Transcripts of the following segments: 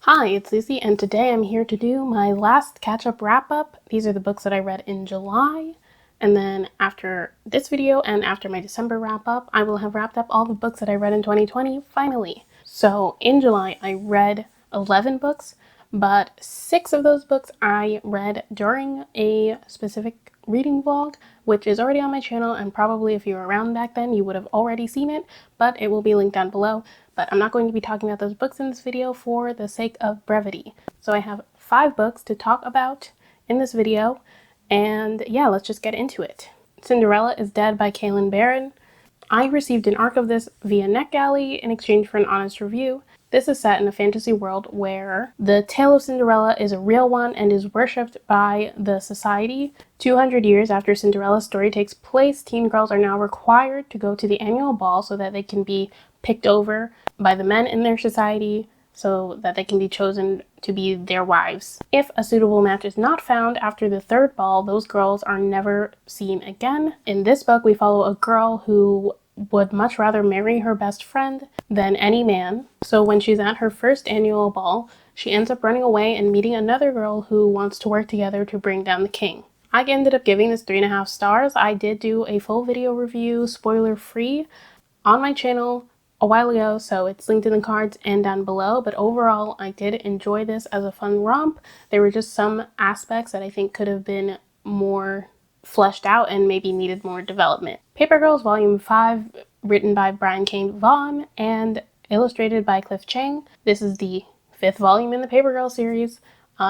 Hi, it's Lucy, and today I'm here to do my last catch-up wrap-up. These are the books that I read in July, and then after this video and after my December wrap-up, I will have wrapped up all the books that I read in 2020, finally. So in July, I read 11 books, but 6 of those books I read during a specific reading vlog, which is already on my channel, and probably if you were around back then, you would have already seen it, but it will be linked down below. But I'm not going to be talking about those books in this video for the sake of brevity. So I have 5 books to talk about in this video, and yeah, let's just get into it. Cinderella is Dead by Kalynn Bayron. I received an arc of this via NetGalley in exchange for an honest review. This is set in a fantasy world where the tale of Cinderella is a real one and is worshipped by the society. 200 years after Cinderella's story takes place, teen girls are now required to go to the annual ball so that they can be picked over by the men in their society so that they can be chosen to be their wives. If a suitable match is not found after the third ball, those girls are never seen again. In this book, we follow a girl who would much rather marry her best friend than any man. So when she's at her first annual ball, she ends up running away and meeting another girl who wants to work together to bring down the king. I ended up giving this 3.5 stars. I did do a full video review, spoiler free, on my channel a while ago, so it's linked in the cards and down below, but overall I did enjoy this as a fun romp. There were just some aspects that I think could have been more fleshed out and maybe needed more development. Paper Girls Volume 5, written by Brian K. Vaughan and illustrated by Cliff Chang. This is the 5th volume in the Paper Girl series.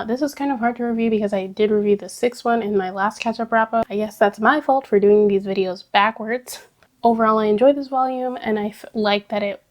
This was kind of hard to review because I did review the 6th one in my last catch-up wrap-up. I guess that's my fault for doing these videos backwards. Overall, I enjoyed this volume, and I liked that it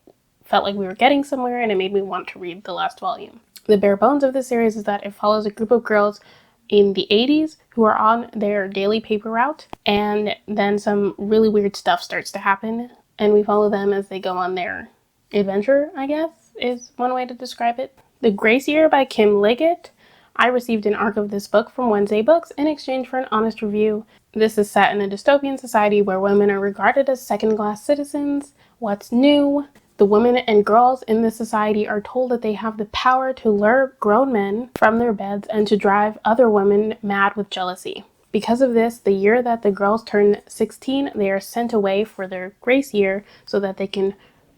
felt like we were getting somewhere, and it made me want to read the last volume. The bare bones of this series is that it follows a group of girls in the 80s who are on their daily paper route, and then some really weird stuff starts to happen, and we follow them as they go on their adventure, I guess, is one way to describe it. The Grace Year by Kim Liggett. I received an arc of this book from Wednesday Books in exchange for an honest review. This is set in a dystopian society where women are regarded as second-class citizens. What's new? The women and girls in this society are told that they have the power to lure grown men from their beds and to drive other women mad with jealousy. Because of this, the year that the girls turn 16, they are sent away for their grace year so that they can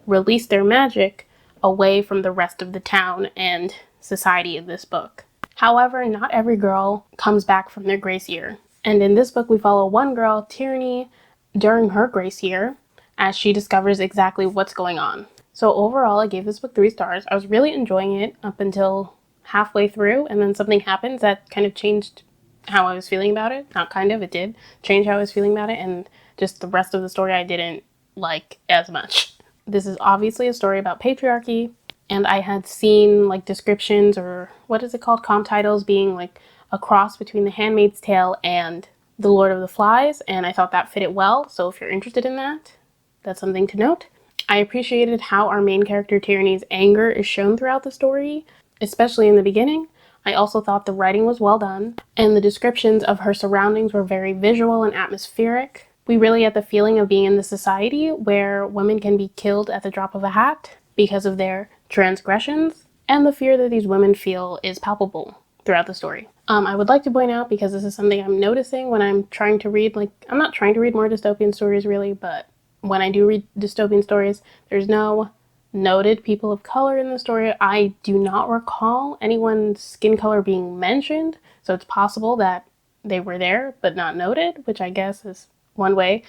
release their magic away from the rest of the town and society of this book. However, not every girl comes back from their grace year. And in this book, we follow one girl, Tierney, during her grace year, as she discovers exactly what's going on. So overall, I gave this book 3 stars. I was really enjoying it up until halfway through, and then something happens that kind of changed how I was feeling about it. Not kind of, it did change how I was feeling about it, and just the rest of the story I didn't like as much. This is obviously a story about patriarchy, and I had seen like descriptions, or what is it called, comp titles, being like a cross between The Handmaid's Tale and The Lord of the Flies, and I thought that fit it well. So if you're interested in that, that's something to note. I appreciated how our main character Tierney's anger is shown throughout the story, especially in the beginning. I also thought the writing was well done, and the descriptions of her surroundings were very visual and atmospheric. We really get the feeling of being in the society where women can be killed at the drop of a hat because of their transgressions, and the fear that these women feel is palpable throughout the story. I would like to point out, because this is something I'm noticing when I'm trying to read, I'm not trying to read more dystopian stories really, but when I do read dystopian stories, there's no noted people of color in the story. I do not recall anyone's skin color being mentioned, so it's possible that they were there but not noted, which I guess is one way.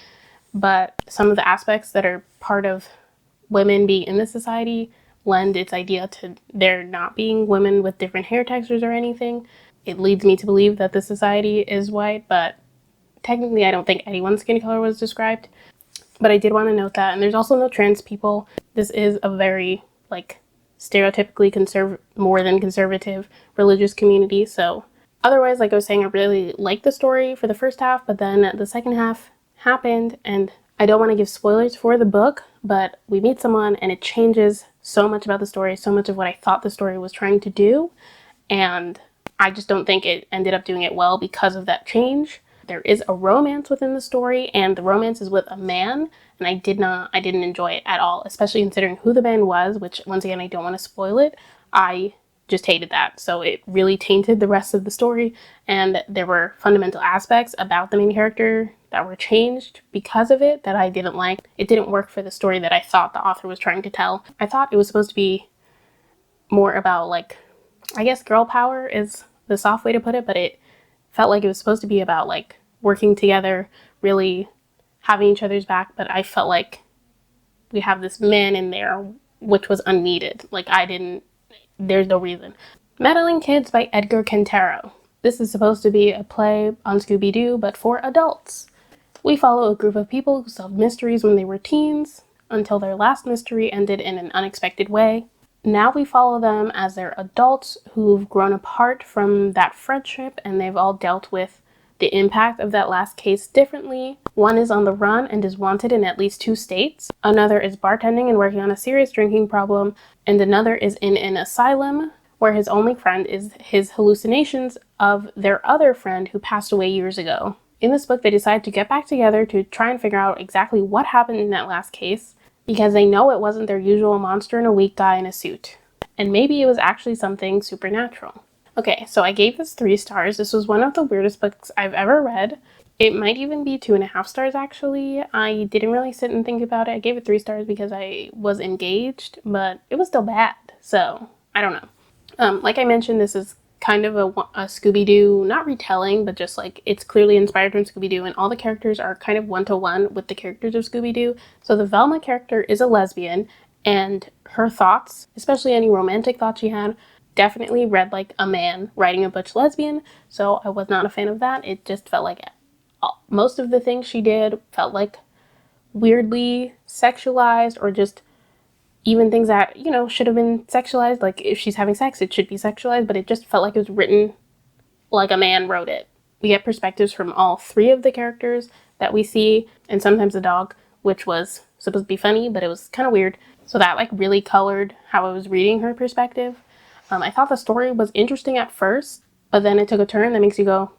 But some of the aspects that are part of women being in this society lend its idea to there not being women with different hair textures or anything. It leads me to believe that the society is white, but technically I don't think anyone's skin color was described. But I did want to note that. And there's also no trans people. This is a very, stereotypically more than conservative religious community. So otherwise, like I was saying, I really liked the story for the first half, but then the second half happened, and I don't want to give spoilers for the book, but we meet someone and it changes so much about the story, so much of what I thought the story was trying to do, and I just don't think it ended up doing it well because of that change. There is a romance within the story, and the romance is with a man, and I didn't enjoy it at all, especially considering who the man was, which once again, I don't want to spoil it. I just hated that. So it really tainted the rest of the story, and there were fundamental aspects about the main character that were changed because of it that I didn't like. It didn't work for the story that I thought the author was trying to tell. I thought it was supposed to be more about, like, I guess girl power is the soft way to put it, but it felt like it was supposed to be about, like, working together, really having each other's back, but I felt like we have this man in there, which was unneeded. Like, there's no reason. Meddling Kids by Edgar Cantero. This is supposed to be a play on Scooby-Doo, but for adults. We follow a group of people who solved mysteries when they were teens, until their last mystery ended in an unexpected way. Now we follow them as they're adults who've grown apart from that friendship, and they've all dealt with the impact of that last case differently. One is on the run and is wanted in at least 2 states. Another is bartending and working on a serious drinking problem. And another is in an asylum where his only friend is his hallucinations of their other friend who passed away years ago. In this book, they decide to get back together to try and figure out exactly what happened in that last case, because they know it wasn't their usual monster and a weak guy in a suit. And maybe it was actually something supernatural. Okay, so I gave this 3 stars. This was one of the weirdest books I've ever read. It might even be 2.5 stars, actually. I didn't really sit and think about it. I gave it 3 stars because I was engaged, but it was still bad. So, I don't know. Like I mentioned, this is kind of a Scooby-Doo, not retelling, but just like it's clearly inspired from Scooby-Doo, and all the characters are kind of one-to-one with the characters of Scooby-Doo. So the Velma character is a lesbian, and her thoughts, especially any romantic thoughts she had, definitely read like a man writing a butch lesbian, so I was not a fan of that. It just felt like most of the things she did felt like weirdly sexualized, or just even things that, you know, should have been sexualized. Like, if she's having sex, it should be sexualized, but it just felt like it was written like a man wrote it. We get perspectives from all 3 of the characters that we see, and sometimes the dog, which was supposed to be funny, but it was kind of weird. So that, like, really colored how I was reading her perspective. I thought the story was interesting at first, but then it took a turn that makes you go,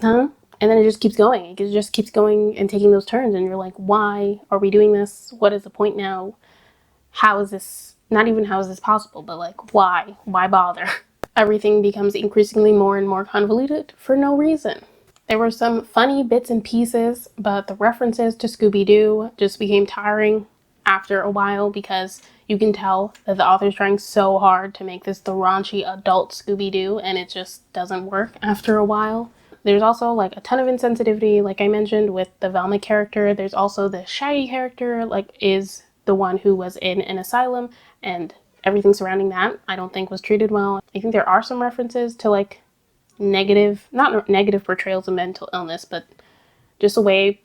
huh? And then it just keeps going. It just keeps going and taking those turns, and you're like, why are we doing this? What is the point now? How is this, not even how is this possible, but like, why? Why bother? Everything becomes increasingly more and more convoluted for no reason. There were some funny bits and pieces, but the references to Scooby-Doo just became tiring after a while, because you can tell that the author's trying so hard to make this the raunchy adult Scooby-Doo, and it just doesn't work after a while. There's also like a ton of insensitivity, like I mentioned, with the Velma character. There's also the Shaggy character, like, is the one who was in an asylum, and everything surrounding that I don't think was treated well. I think there are some references to like not negative portrayals of mental illness, but just the way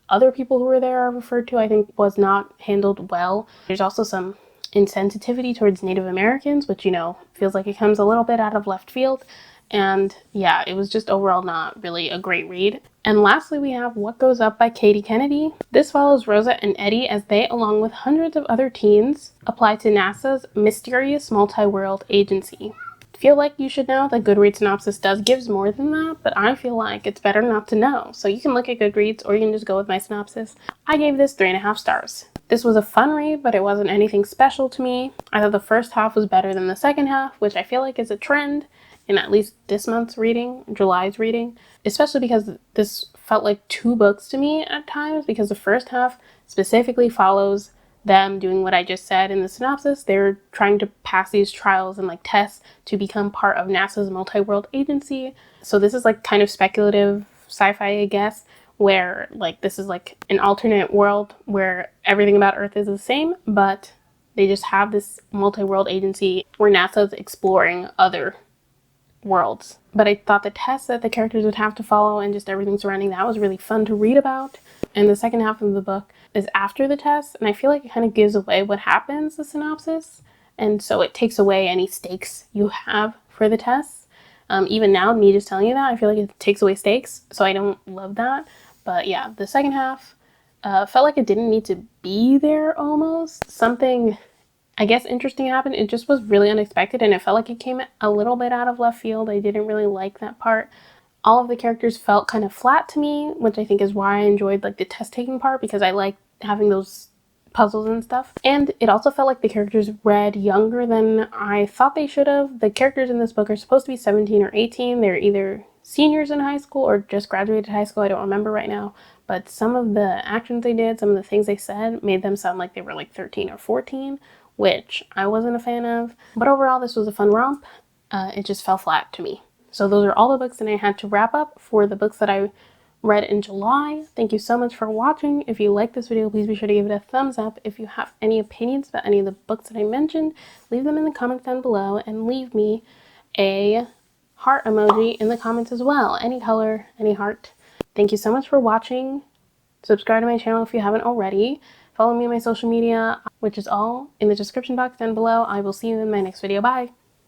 other people who were there are referred to, I think was not handled well. There's also some insensitivity towards Native Americans, which, you know, feels like it comes a little bit out of left field. And yeah, it was just overall not really a great read. And lastly, we have What Goes Up by Katie Kennedy. This follows Rosa and Eddie as they, along with hundreds of other teens, apply to NASA's mysterious multi-world agency. Feel like you should know that Goodreads synopsis gives more than that, but I feel like it's better not to know. So you can look at Goodreads, or you can just go with my synopsis. I gave this 3.5 stars. This was a fun read, but it wasn't anything special to me. I thought the first half was better than the second half, which I feel like is a trend in at least this month's reading, July's reading, especially because this felt like 2 books to me at times, because the first half specifically follows them doing what I just said in the synopsis. They're trying to pass these trials and like tests to become part of NASA's multi-world agency. So this is like kind of speculative sci-fi, I guess, where like this is like an alternate world where everything about Earth is the same, but they just have this multi-world agency where NASA's exploring other worlds. But I thought the tests that the characters would have to follow and just everything surrounding that was really fun to read about. And the second half of the book is after the test, and I feel like it kind of gives away what happens, the synopsis, and so it takes away any stakes you have for the tests. Even now, me just telling you that, I feel like it takes away stakes, so I don't love that. But yeah, the second half felt like it didn't need to be there almost. Something, I guess, interesting happened. It just was really unexpected, and it felt like it came a little bit out of left field. I didn't really like that part. All of the characters felt kind of flat to me, which I think is why I enjoyed like the test taking part, because I like having those puzzles and stuff. And it also felt like the characters read younger than I thought they should have. The characters in this book are supposed to be 17 or 18. They're either seniors in high school or just graduated high school. I don't remember right now. But some of the actions they did, some of the things they said, made them sound like they were like 13 or 14, which I wasn't a fan of. But overall, this was a fun romp. It just fell flat to me. So those are all the books that I had to wrap up for the books that I read in July. Thank you so much for watching. If you like this video, please be sure to give it a thumbs up. If you have any opinions about any of the books that I mentioned, leave them in the comments down below, and leave me a heart emoji in the comments as well. Any color, any heart. Thank you so much for watching. Subscribe to my channel if you haven't already. Follow me on my social media, which is all in the description box down below. I will see you in my next video. Bye!